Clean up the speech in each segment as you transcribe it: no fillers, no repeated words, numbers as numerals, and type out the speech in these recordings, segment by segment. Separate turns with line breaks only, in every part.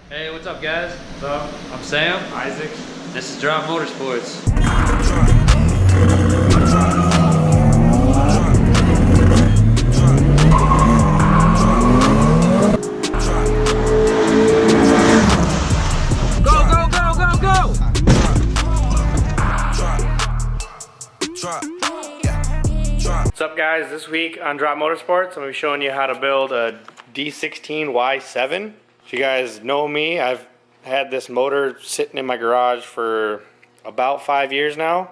Hey, what's up, guys? What's up? I'm Sam.
Isaac.
This is Drop Motorsports. Go, go, go, go, go!
What's up, guys? This week on Drop Motorsports, I'm going to be showing you how to build a D16 Y7. If you guys know me, I've had this motor sitting in my garage for about 5 years now,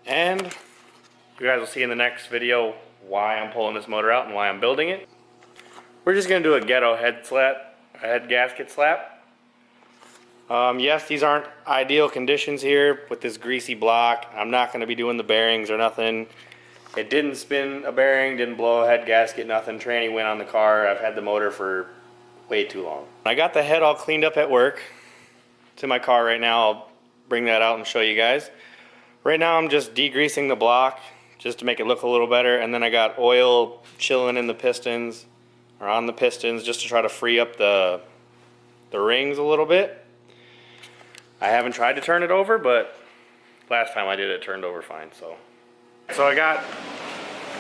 and you guys will see in the next video why I'm pulling this motor out and why I'm building it. We're just going to do a ghetto head gasket slap. Yes, these aren't ideal conditions here with this greasy block. I'm not going to be doing the bearings or nothing. It didn't spin a bearing, didn't blow a head gasket, nothing. Tranny went on the car. I've had the motor for way too long. I got the head all cleaned up at work. It's in my car right now. I'll bring that out and show you guys. Right now I'm just degreasing the block just to make it look a little better, and then I got oil chilling in the pistons, or on the pistons, just to try to free up the rings a little bit. I haven't tried to turn it over, but last time I did it turned over fine. So I got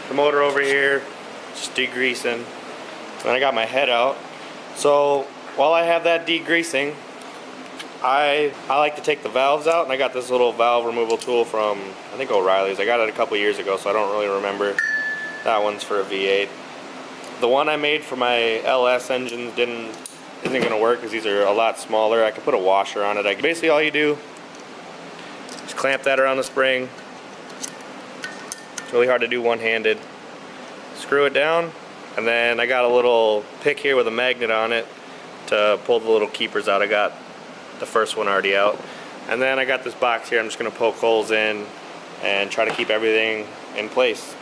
the motor over here, just degreasing. Then I got my head out. So while I have that degreasing, I like to take the valves out, and I got this little valve removal tool from, I think, O'Reilly's. I got it a couple years ago, so I don't really remember. That one's for a V8. The one I made for my LS engine isn't going to work because these are a lot smaller. I could put a washer on it. Basically all you do is clamp that around the spring. It's really hard to do one-handed. Screw it down, and then I got a little pick here with a magnet on it to pull the little keepers out. I got the first one already out. And then I got this box here I'm just going to poke holes in and try to keep everything in place.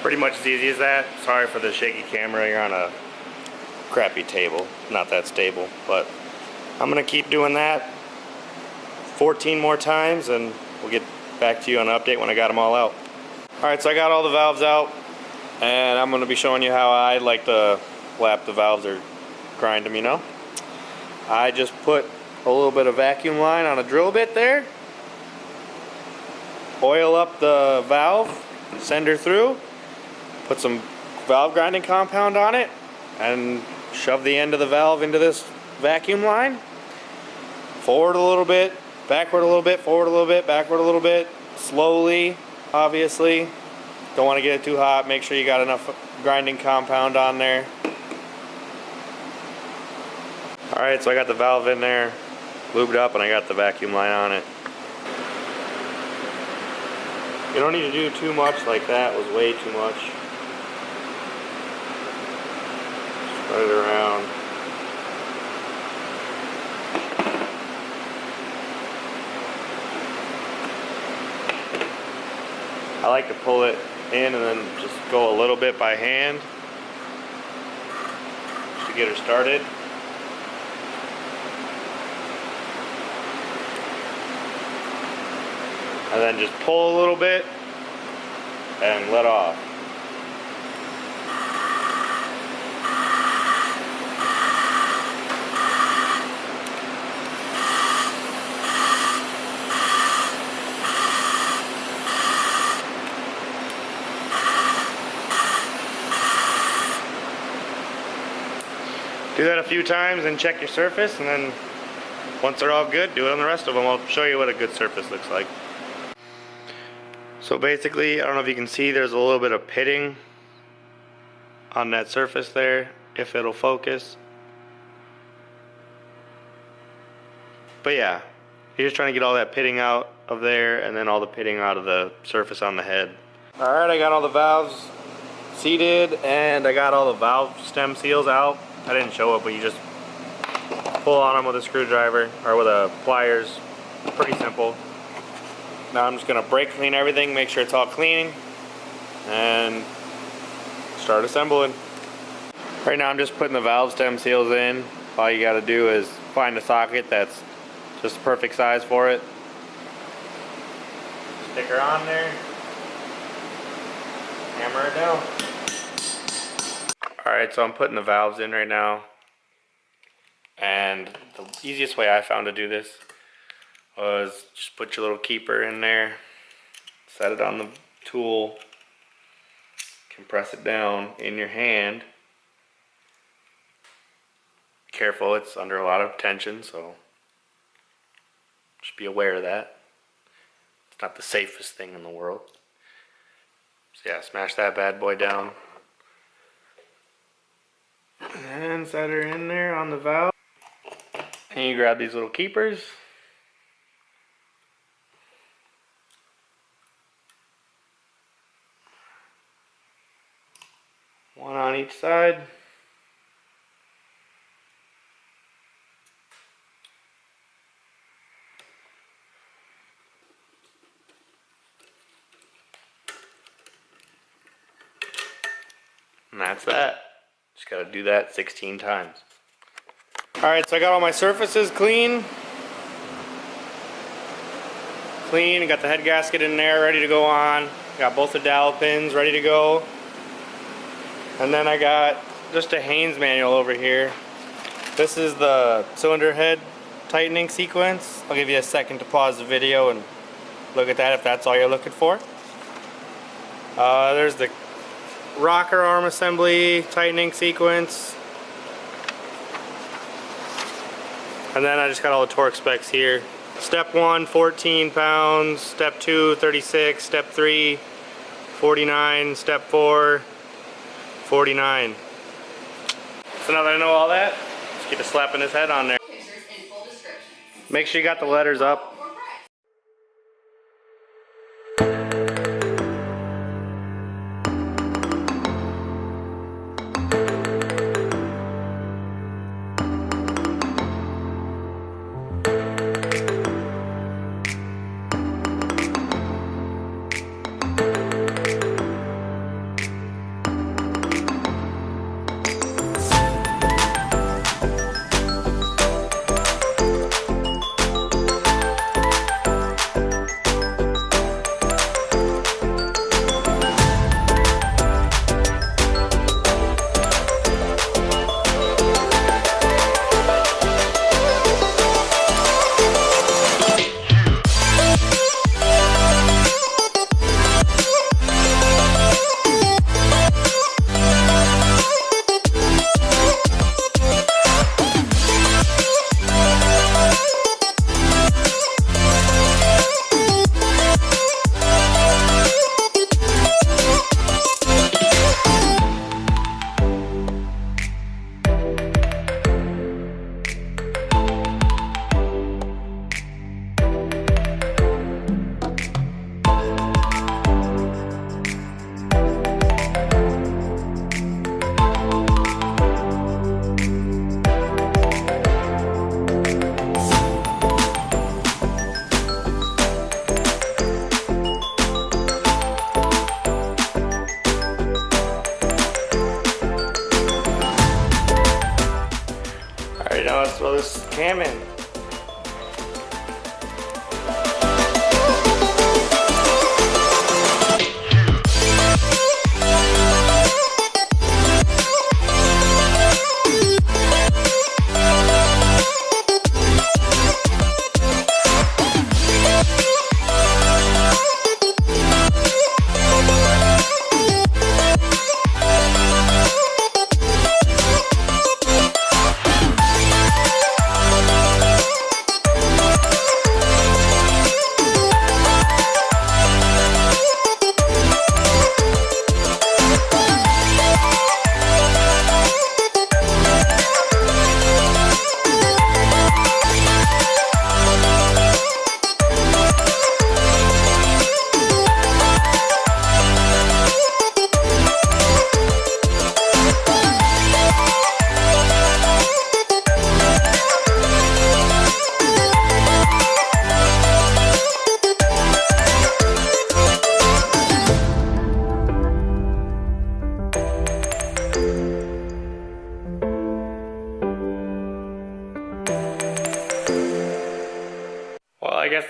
Pretty much as easy as that. Sorry for the shaky camera, you're on a crappy table, not that stable, but I'm gonna keep doing that 14 more times and we'll get back to you on an update when I got them all out. Alright, so I got all the valves out, and I'm gonna be showing you how I like to lap the valves or grind them, you know. I just put a little bit of vacuum line on a drill bit there, oil up the valve, send her through, put some valve grinding compound on it, and shove the end of the valve into this vacuum line. Forward a little bit, backward a little bit, forward a little bit, backward a little bit. Slowly, obviously. Don't want to get it too hot. Make sure you got enough grinding compound on there. Alright, so I got the valve in there, lubed up, and I got the vacuum line on it. You don't need to do too much like that. It was way too much. Spread it around. I like to pull it in and then just go a little bit by hand just to get her started. And then just pull a little bit and let off. Do that a few times and check your surface, and then once they're all good, do it on the rest of them. I'll show you what a good surface looks like. So basically, I don't know if you can see, there's a little bit of pitting on that surface there, if it'll focus. But yeah, you're just trying to get all that pitting out of there and then all the pitting out of the surface on the head. Alright, I got all the valves seated and I got all the valve stem seals out. I didn't show it, but you just pull on them with a screwdriver or with a pliers. Pretty simple. Now I'm just going to brake clean everything, make sure it's all clean, and start assembling. Right now I'm just putting the valve stem seals in. All you got to do is find a socket that's just the perfect size for it. Stick her on there. Hammer it down. Alright, so I'm putting the valves in right now. And the easiest way I found to do this was just put your little keeper in there, set it on the tool, compress it down in your hand. Careful, it's under a lot of tension, so just be aware of that. It's not the safest thing in the world. So yeah, smash that bad boy down. And set her in there on the valve. And you grab these little keepers. One on each side. And that's that. Just gotta do that 16 times. Alright, so I got all my surfaces clean. Got the head gasket in there, ready to go on. Got both the dowel pins ready to go. And then I got just a Haynes manual over here. This is the cylinder head tightening sequence. I'll give you a second to pause the video and look at that if that's all you're looking for. There's the rocker arm assembly tightening sequence. And then I just got all the torque specs here. Step 1, 14 pounds. Step 2, 36. Step 3, 49. Step 4, 49. So now that I know all that, let's get to slapping this head on there. Make sure you got the letters up. Now let's throw this cam in.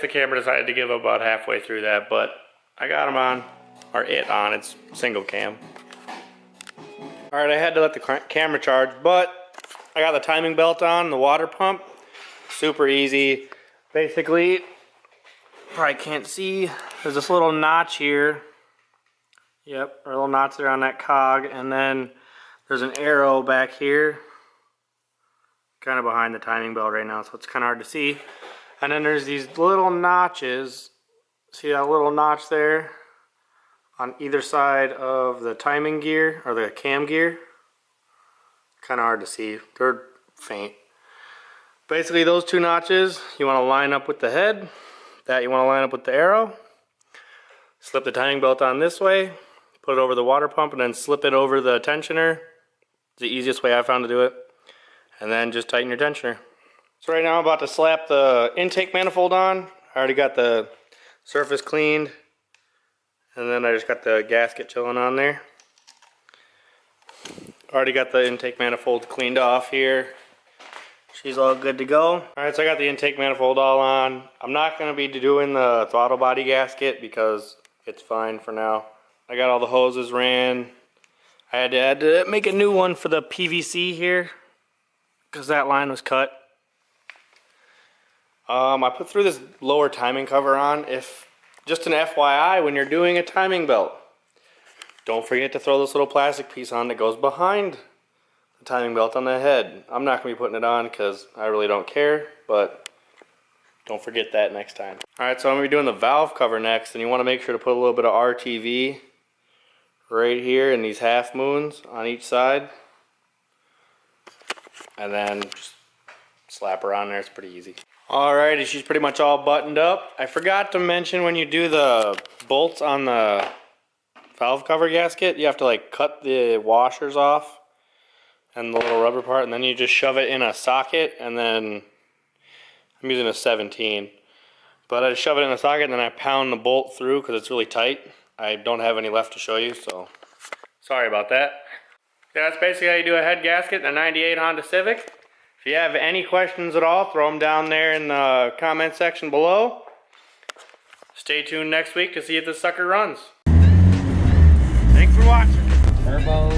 the camera decided to give up about halfway through that, but I got him on, or it on, it's single cam. Alright, I had to let the camera charge, but I got the timing belt on, the water pump. Super easy. Basically, probably can't see, there's this little notch here. Yep, a little notch there on that cog, and then there's an arrow back here. Kind of behind the timing belt right now, so it's kind of hard to see. And then there's these little notches. See that little notch there? On either side of the timing gear, or the cam gear. Kind of hard to see, they're faint. Basically those two notches, you want to line up with the head. That you want to line up with the arrow. Slip the timing belt on this way. Put it over the water pump and then slip it over the tensioner. It's the easiest way I found to do it. And then just tighten your tensioner. So right now I'm about to slap the intake manifold on. I already got the surface cleaned. And then I just got the gasket chilling on there. Already got the intake manifold cleaned off here. She's all good to go. Alright, so I got the intake manifold all on. I'm not going to be doing the throttle body gasket because it's fine for now. I got all the hoses ran. I had to make a new one for the PVC here because that line was cut. I put through this lower timing cover on. Just an FYI, when you're doing a timing belt, don't forget to throw this little plastic piece on that goes behind the timing belt on the head. I'm not going to be putting it on because I really don't care, but don't forget that next time. Alright, so I'm going to be doing the valve cover next, and you want to make sure to put a little bit of RTV right here in these half moons on each side. And then just slap her on there, it's pretty easy. Alrighty, she's pretty much all buttoned up. I forgot to mention when you do the bolts on the valve cover gasket, you have to like cut the washers off and the little rubber part, and then you just shove it in a socket, and then I'm using a 17. But I just shove it in a socket and then I pound the bolt through because it's really tight. I don't have any left to show you, so sorry about that. Yeah, that's basically how you do a head gasket in a 98 Honda Civic. If you have any questions at all, throw them down there in the comment section below. Stay tuned next week to see if this sucker runs. Thanks for watching.
Turbo.